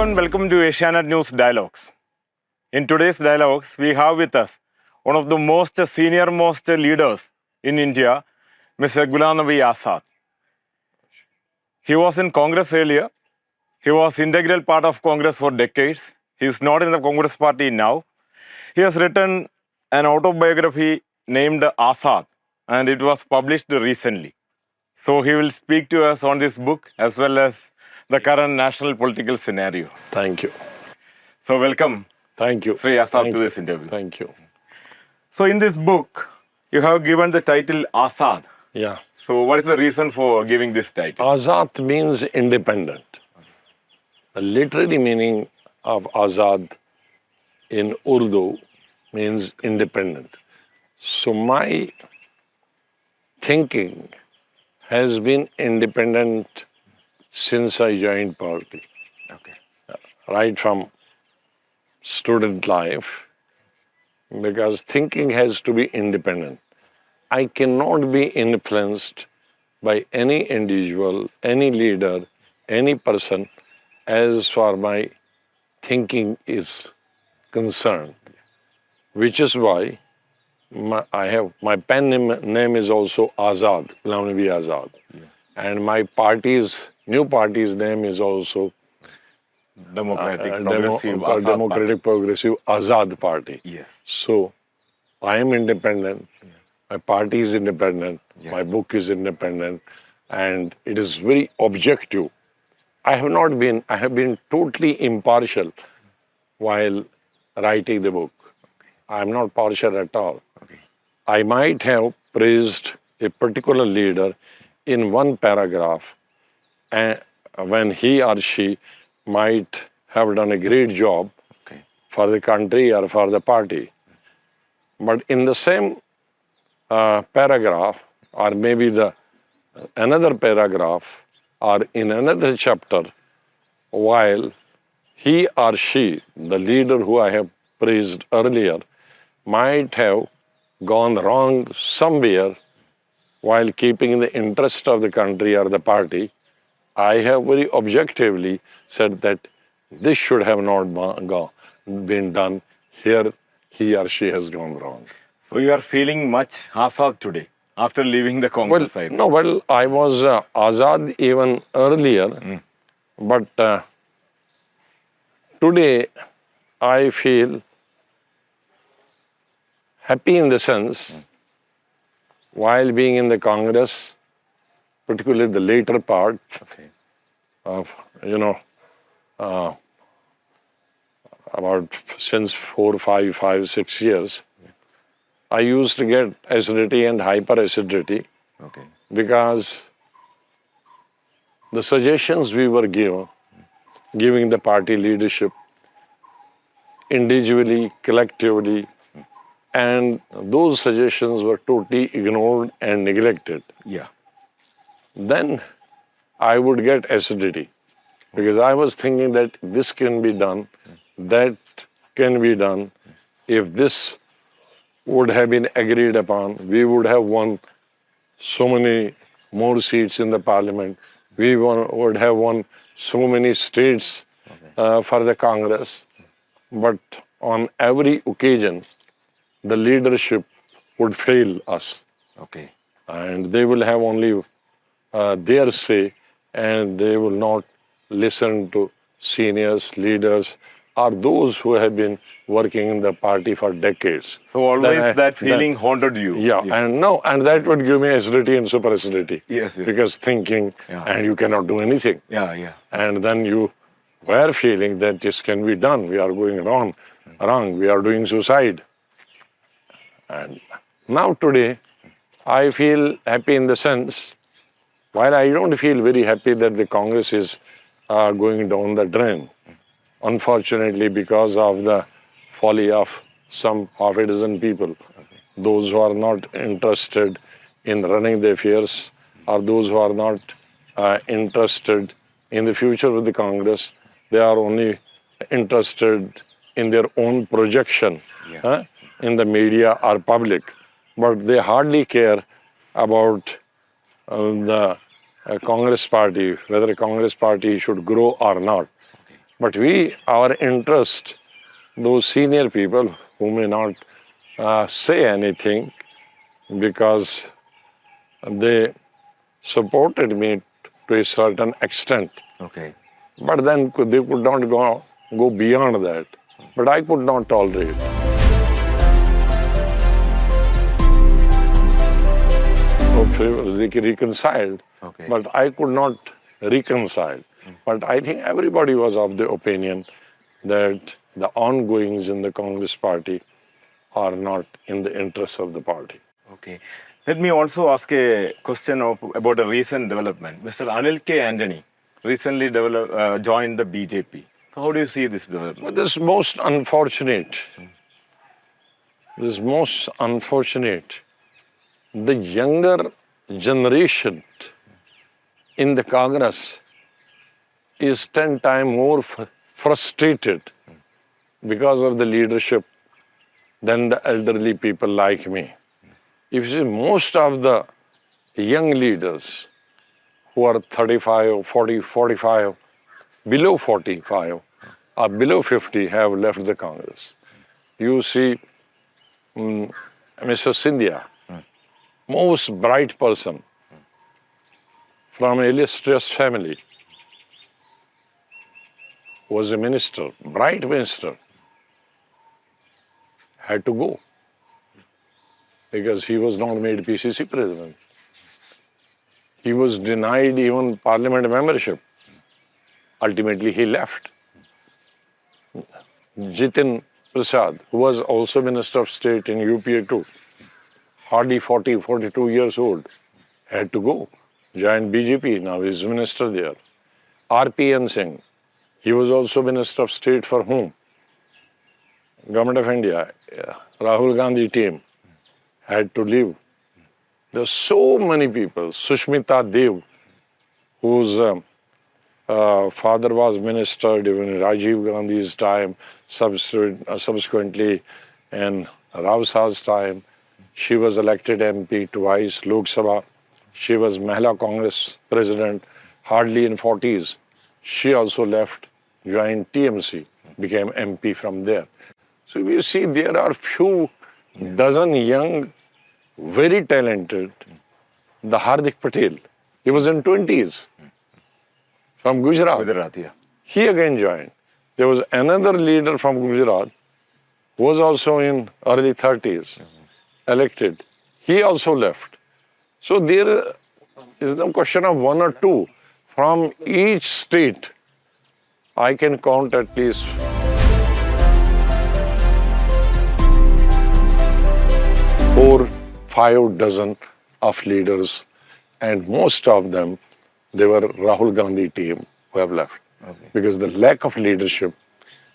and welcome to Asianet News Dialogues. In today's dialogues, we have with us one of the most senior-most leaders in India, Mr. Ghulam Nabi Azad. He was in Congress earlier. He was integral part of Congress for decades. He is not in the Congress party now. He has written an autobiography named Azad, and it was published recently. So he will speak to us on this book as well as the current national political scenario. Thank you. So welcome, Thank you. Sri Azad, Thank to you. this interview. Thank you. So in this book, you have given the title Azad. Yeah. So what is the reason for giving this title? Azad means independent. The literary meaning of Azad in Urdu means independent. So my thinking has been independent since I joined party. Okay. Right from student life, because thinking has to be independent. I cannot be influenced by any individual, any leader, any person as far my thinking is concerned, which is why my pen name is also Azad, Ghulam Nabi Azad. Yeah. And my new party's name is also Democratic Progressive Azad Democratic Progressive Azad Party. Yes. So I am independent, my party is independent, my book is independent, and it is very objective. I have been totally impartial while writing the book. I am not partial at all. Okay. I might have praised a particular leader in one paragraph, and when he or she might have done a great job for the country or for the party. But in the same paragraph, or maybe another paragraph, or in another chapter, while he or she, the leader who I have praised earlier, might have gone wrong somewhere while keeping the interest of the country or the party, I have very objectively said that this should have not been done. Here, he or she has gone wrong. So you are feeling much Azad today after leaving the Congress side? No, I was Azad even earlier, but today I feel happy in the sense, while being in the Congress, particularly the later part of, about since 4, 5, 6 years, I used to get acidity and hyperacidity because the suggestions we were giving the party leadership individually, collectively, and those suggestions were totally ignored and neglected. Yeah. Then I would get acidity because I was thinking that this can be done, that can be done. If this would have been agreed upon, we would have won so many more seats in the parliament. We would have won so many states for the Congress. But on every occasion, the leadership would fail us. Okay. And they will have only their say, and they will not listen to seniors, leaders, or those who have been working in the party for decades. So always that feeling haunted you? Yeah, and that would give me acidity and superacidity. Yes. Because thinking, and you cannot do anything. Yeah. And then you were feeling that this can be done. We are going wrong. We are doing suicide. And now today, I feel happy in the sense, while I don't feel very happy that the Congress is going down the drain, unfortunately because of the folly of some half a dozen people, those who are not interested in running the affairs, or those who are not interested in the future of the Congress, they are only interested in their own projection in the media or public, but they hardly care about the Congress party, whether a Congress party should grow or not. But our interest, those senior people who may not say anything because they supported me to a certain extent. Okay. But then they could not go beyond that. But I could not tolerate. They reconciled, Okay. but I could not reconcile. But I think everybody was of the opinion that the ongoings in the Congress party are not in the interest of the party. Okay. Let me also ask a question about a recent development. Mr. Anil K. Antony recently joined the BJP. So how do you see this development? But this is most unfortunate. This is most unfortunate. The younger generation in the Congress is 10 times more frustrated because of the leadership than the elderly people like me. If you see, most of the young leaders who are 35, 40, 45, below 45 or below 50 have left the Congress. You see Mr. Scindia, most bright person from an illustrious family, was a minister, bright minister, had to go because he was not made PCC president. He was denied even parliament membership. Ultimately, he left. Jitin Prasad, who was also Minister of State in UPA too, hardly 40, 42 years old, had to go, joined BJP, now he's minister there. RPN Singh, he was also Minister of State for whom? Government of India, Rahul Gandhi team, had to leave. There's so many people. Sushmita Dev, whose father was minister during Rajiv Gandhi's time, subsequently in Rao Sah's time. She was elected MP twice, Lok Sabha. She was Mahila Congress president, hardly in 40s. She also left, joined TMC, became MP from there. So you see, there are few dozen young, very talented. The Hardik Patel, he was in 20s, from Gujarat. Gujarat, yeah. He again joined. There was another leader from Gujarat, who was also in early 30s, elected. He also left. So there is no question of one or two. From each state, I can count at least 4-5 dozen of leaders, and most of them, they were Rahul Gandhi team who have left. Okay. Because the lack of leadership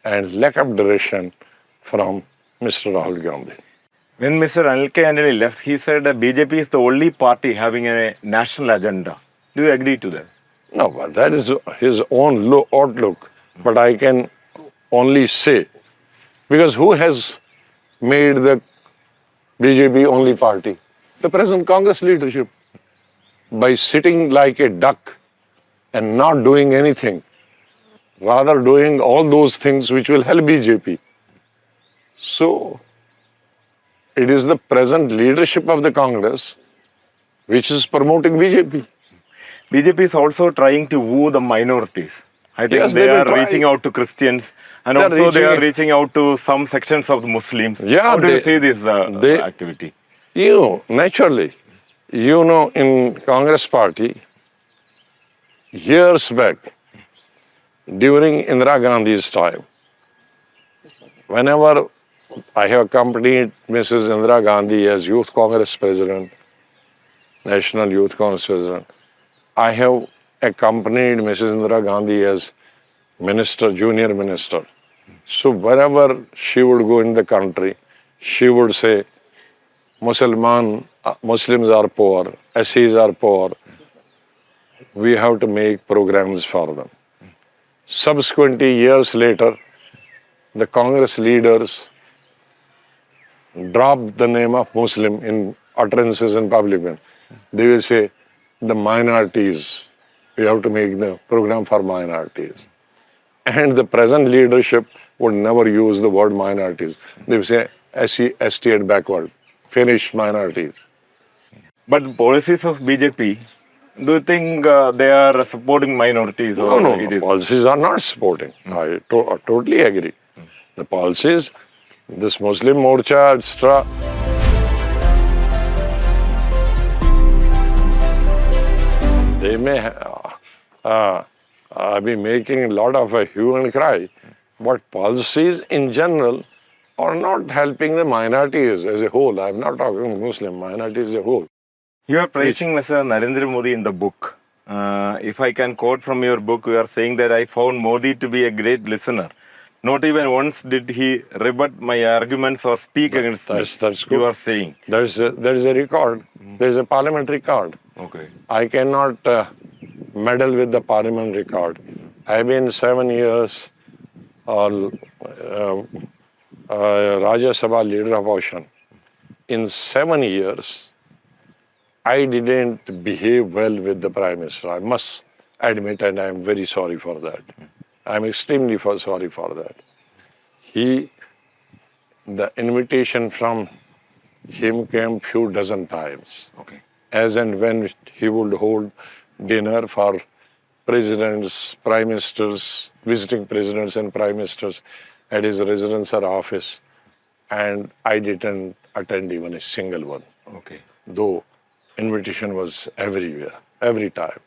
and lack of direction from Mr. Rahul Gandhi. When Mr. Anil K. Antony left, he said that BJP is the only party having a national agenda. Do you agree to that? No, but that is his own outlook. But I can only say, because who has made the BJP only party? The present Congress leadership. By sitting like a duck and not doing anything, rather doing all those things which will help BJP. So, it is the present leadership of the Congress which is promoting BJP. BJP is also trying to woo the minorities. I think Yes, they they will are try. reaching out to Christians, and They are also they are reaching- reaching out to some sections of the Muslims. Yeah, How do you they- see this they- activity? Naturally, in Congress party, years back, during Indira Gandhi's time, whenever I have accompanied Mrs. Indira Gandhi as Youth Congress President, National Youth Congress President, I have accompanied Mrs. Indira Gandhi as Minister, Junior Minister. So wherever she would go in the country, she would say, Muslims are poor, SCs are poor, we have to make programs for them. Subsequently, years later, the Congress leaders dropped the name of Muslim in utterances in public. They will say, the minorities, we have to make the program for minorities. And the present leadership would never use the word minorities. They would say ST and backward, finished minorities. But policies of BJP, do you think they are supporting minorities or No, it is? policies are not supporting. I totally agree. The policies, this Muslim Morcha, etc., they may be making a lot of a hue and cry, but policies in general are not helping the minorities as a whole. I'm not talking Muslim minorities as a whole. You are praising Mr. Narendra Modi in the book. If I can quote from your book, you are saying that I found Modi to be a great listener. Not even once did he rebut my arguments or speak against me. That's good. You are saying. There's a record. There's a parliament record. Okay. I cannot meddle with the parliament record. I've been 7 years Rajya Sabha leader of opposition. In 7 years, I didn't behave well with the Prime Minister. I must admit, and I'm very sorry for that. I'm extremely sorry for that. The invitation from him came few dozen times. Okay. As and when he would hold dinner for presidents, prime ministers, visiting presidents and prime ministers at his residence or office, and I didn't attend even a single one. Okay. Though invitation was everywhere, every time.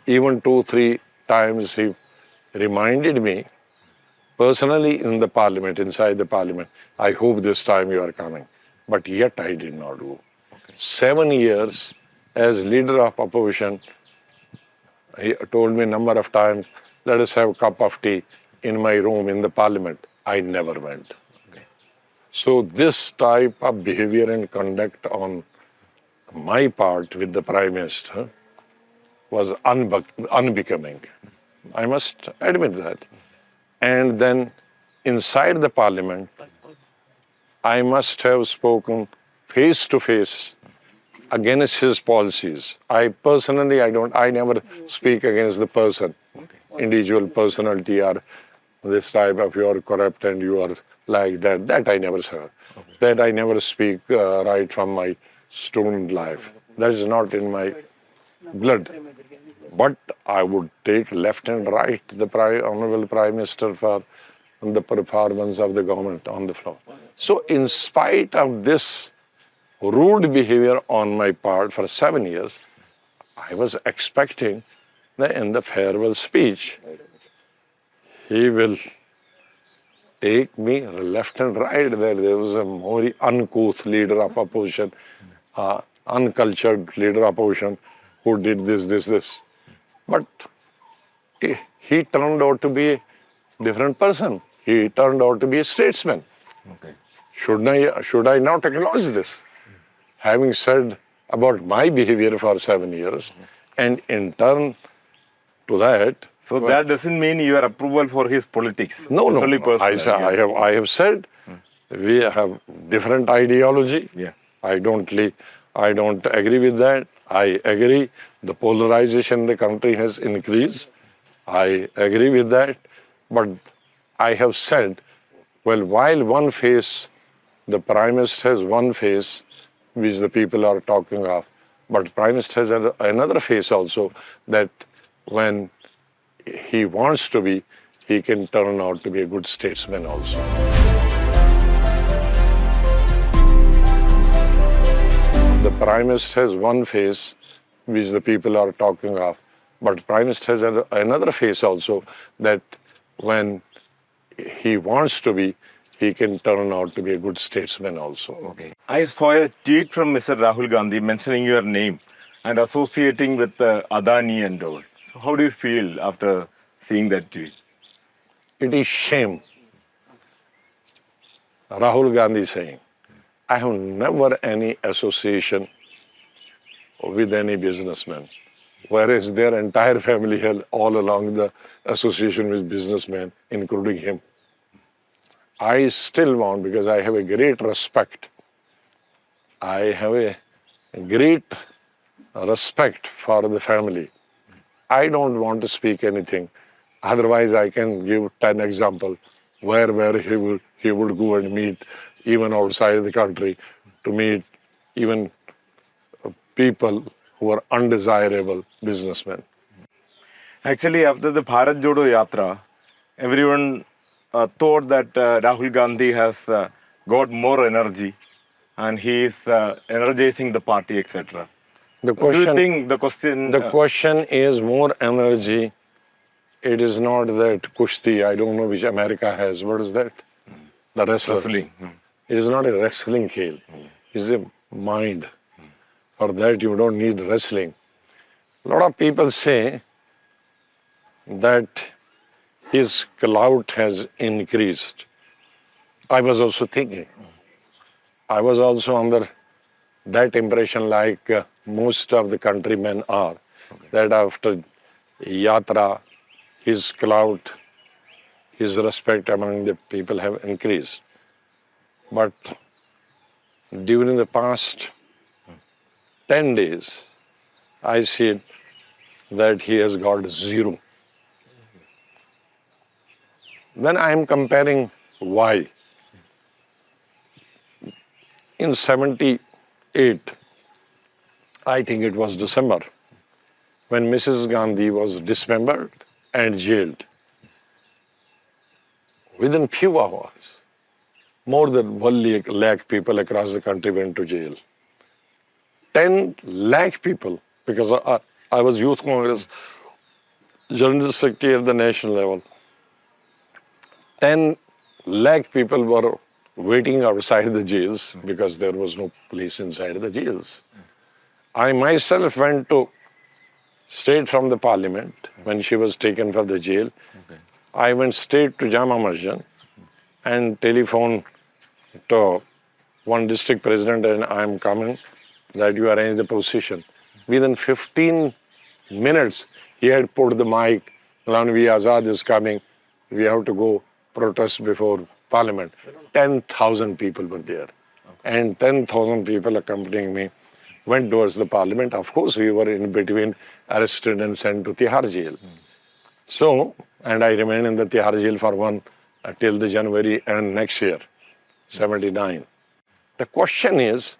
Even 2-3 times he reminded me personally in the parliament, inside the parliament, I hope this time you are coming. But yet I did not go. Okay. 7 years as leader of opposition, he told me a number of times, let us have a cup of tea in my room in the parliament. I never went. Okay. So this type of behavior and conduct on my part with the Prime Minister was unbecoming. I must admit that. And then inside the parliament, I must have spoken face to face against his policies. I personally, I never speak against the person, individual personality or this type of you are corrupt and you are like that. That I never say. That I never speak right from my student life. That is not in my blood. But I would take left and right the Honorable Prime Minister for the performance of the government on the floor. So in spite of this rude behavior on my part for 7 years, I was expecting that in the farewell speech, he will take me left and right. There was a more uncouth leader of opposition, uncultured leader of opposition who did this. But he turned out to be a different person. He turned out to be a statesman. Okay. Should I not acknowledge this? Having said about my behavior for 7 years, and in turn to that. So that doesn't mean your approval for his politics. No. Only personal, I have said we have different ideology. Yeah. I don't agree with that. I agree the polarization in the country has increased. I agree with that. But I have said, well, while one face, the Prime Minister has one face, which the people are talking of, but Prime Minister has another face also, that when he wants to be, he can turn out to be a good statesman also. The Prime Minister has one face, which the people are talking of, but Prime Minister has another face also, that when he wants to be, he can turn out to be a good statesman also. Okay. I saw a tweet from Mr. Rahul Gandhi mentioning your name and associating with Adani and all. So how do you feel after seeing that tweet? It is shame. Rahul Gandhi saying, I have never any association with any businessman, whereas their entire family had all along the association with businessmen, including him. I still want, because I have a great respect. I have a great respect for the family. I don't want to speak anything Otherwise, I can give 10 examples where he would go and meet even outside the country to meet even people who are undesirable businessmen. Actually, after the Bharat Jodo Yatra, everyone thought that Rahul Gandhi has got more energy and he is energizing the party, etc. The Do you question, think the question... the question is more energy. It is not that kushti, I don't know which America has. What is that? The wrestler. wrestling. It is not a wrestling khel. It's a mind. For that you don't need wrestling. A lot of people say that his clout has increased. I was also thinking. I was also under that impression like most of the countrymen are, that after Yatra, his clout, his respect among the people have increased. But during the past 10 days, I see that he has got zero. Then I am comparing why. In 78, I think it was December, when Mrs. Gandhi was dismembered and jailed. Within few hours, more than 1 lakh people across the country went to jail. 10 lakh people, because I was Youth Congress General Secretary at the national level. 10 lakh people were waiting outside the jails because there was no police inside the jails. I myself went to straight from the parliament when she was taken from the jail. Okay. I went straight to Jama Masjid and telephoned to one district president, and I am coming that you arrange the procession. Within 15 minutes, he had put the mic, Ghulam Nabi Azad is coming, we have to go protest before parliament. 10,000 people were there. Okay. And 10,000 people accompanying me went towards the parliament. Of course, we were in between arrested and sent to Tihar jail. So, and I remained in the Tihar jail for till the January and next year, 79. The question is,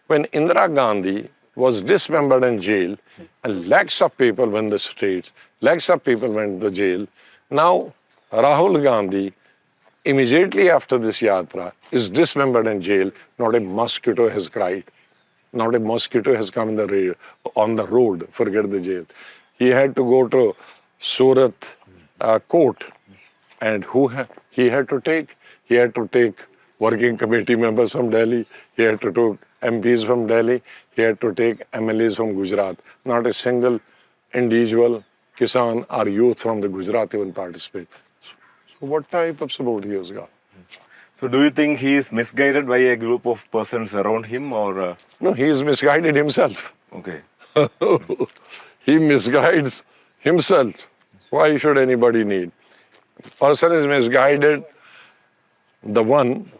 when Indira Gandhi was dismembered in jail, and lakhs of people went the streets, lakhs of people went to jail. Now, Rahul Gandhi, immediately after this yatra, is dismembered in jail. Not a mosquito has cried. Not a mosquito has come on the road, forget the jail. He had to go to Surat court. And he had to take? He had to take working committee members from Delhi. He had to take MPs from Delhi. He had to take MLAs from Gujarat. Not a single individual, Kisan or youth from the Gujarat even participate. So what type of support he has got? So do you think he is misguided by a group of persons around him, or? No, he is misguided himself. Okay. He misguides himself. Why should anybody need? Person is misguided, the one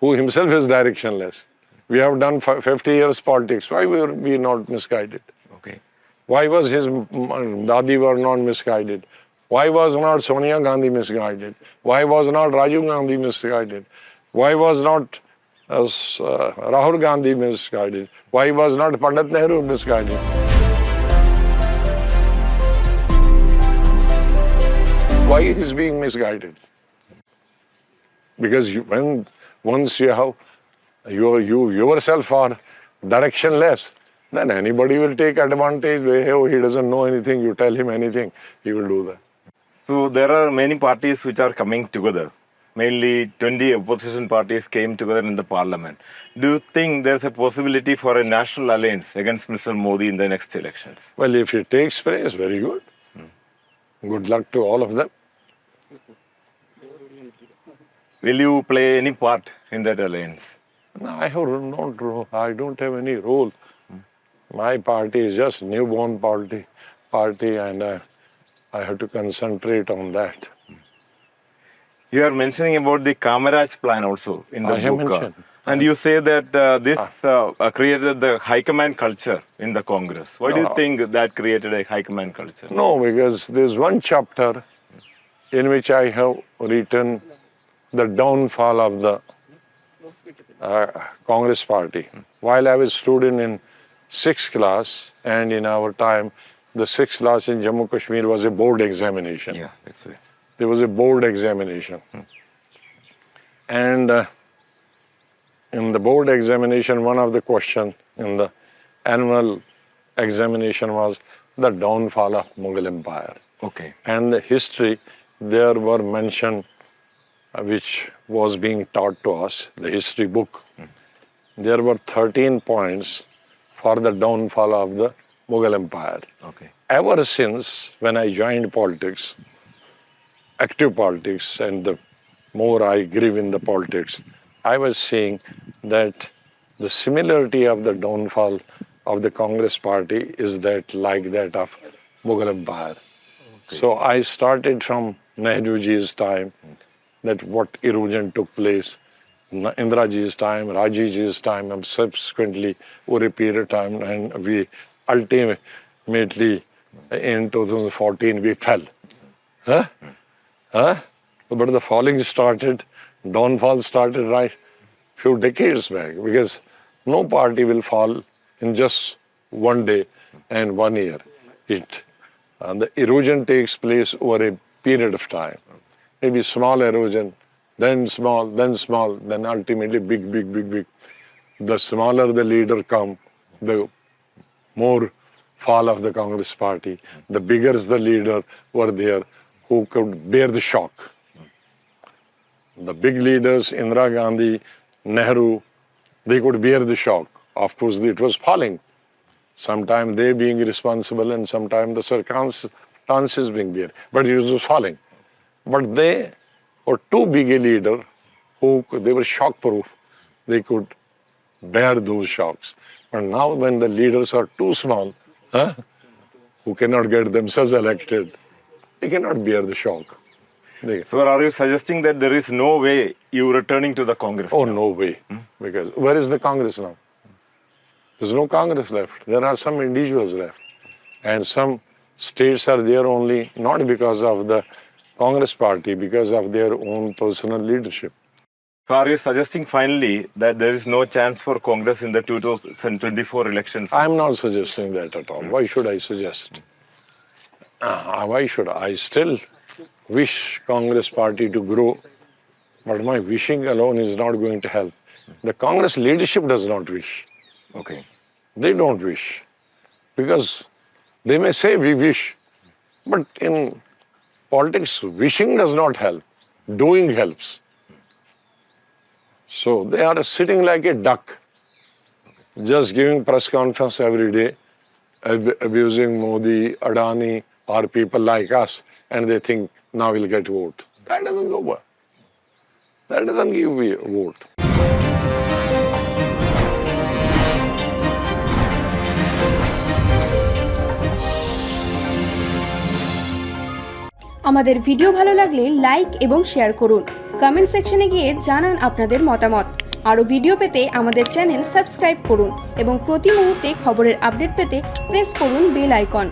who himself is directionless. We have done 50 years politics. Why were we not misguided? Okay. Why was his Dadi were not misguided? Why was not Sonia Gandhi misguided? Why was not Rajiv Gandhi misguided? Why was not Rahul Gandhi misguided? Why was not Pandit Nehru misguided? Why is being misguided? Because once you have you yourself are directionless, then anybody will take advantage. Oh, he doesn't know anything, you tell him anything, he will do that. So there are many parties which are coming together. Mainly 20 opposition parties came together in the parliament. Do you think there's a possibility for a national alliance against Mr. Modi in the next elections? Well, if it takes place, very good. Good luck to all of them. Will you play any part in that alliance? No, I don't have any role. My party is just newborn party, and I have to concentrate on that. You are mentioning about the Kamaraj plan also in the book. And you say that this created the high command culture in the Congress. Why do you think that created a high command culture? No, because there's one chapter in which I have written the downfall of the Congress party. While I was student in 6th class, and in our time, the 6th class in Jammu Kashmir was a board examination. Yeah, that's right. There was a board examination. And in the board examination, one of the questions in the annual examination was the downfall of Mughal Empire. Okay. And the history, there were mentioned, which was being taught to us, the history book. There were 13 points for the downfall of the Mughal Empire. Okay. Ever since when I joined politics, active politics, and the more I grew in the politics, I was seeing that the similarity of the downfall of the Congress party is that like that of Mughal Empire. Okay. So I started from Nehruji's time, that what erosion took place, Indiraji's time, Rajiji's time, and subsequently over a period of time, and we ultimately in 2014 we fell. But the falling started, downfall started right few decades back, because no party will fall in just one day and 1 year. The erosion takes place over a period of time. Maybe small erosion, then small, then ultimately big. The smaller the leader come, the more fall of the Congress party. The bigger the leader were there who could bear the shock. The big leaders, Indira Gandhi, Nehru, they could bear the shock. Of course, it was falling. Sometimes they being responsible and sometimes the circumstances being there. But it was falling. But they were too big a leader they were shock-proof. They could bear those shocks. But now when the leaders are too small, who cannot get themselves elected, they cannot bear the shock. So are you suggesting that there is no way you returning to the Congress? Oh, no way. Because where is the Congress now? There's no Congress left. There are some individuals left. And some states are there only not because of the Congress party, because of their own personal leadership. So are you suggesting finally that there is no chance for Congress in the 2024 elections? I'm not suggesting that at all. Why should I suggest? Why should I? still wish Congress party to grow, but my wishing alone is not going to help. The Congress leadership does not wish. Okay. They don't wish. Because they may say we wish, but in politics, wishing does not help. Doing helps. So they are sitting like a duck, just giving press conference every day, abusing Modi, Adani, or people like us, and they think now we'll get vote. That doesn't go well. That doesn't give me a vote. আমাদের video ভালো লাগলে like এবং share করুন। Comment সেকশনে গিয়ে জানান আপনাদের মতামত। আরও ভিডিও পেতে আমাদের চ্যানেল সাবস্ক্রাইব করুন এবং প্রতি মুহূর্তে খবরের আপডেট পেতে প্রেস করুন বেল আইকন।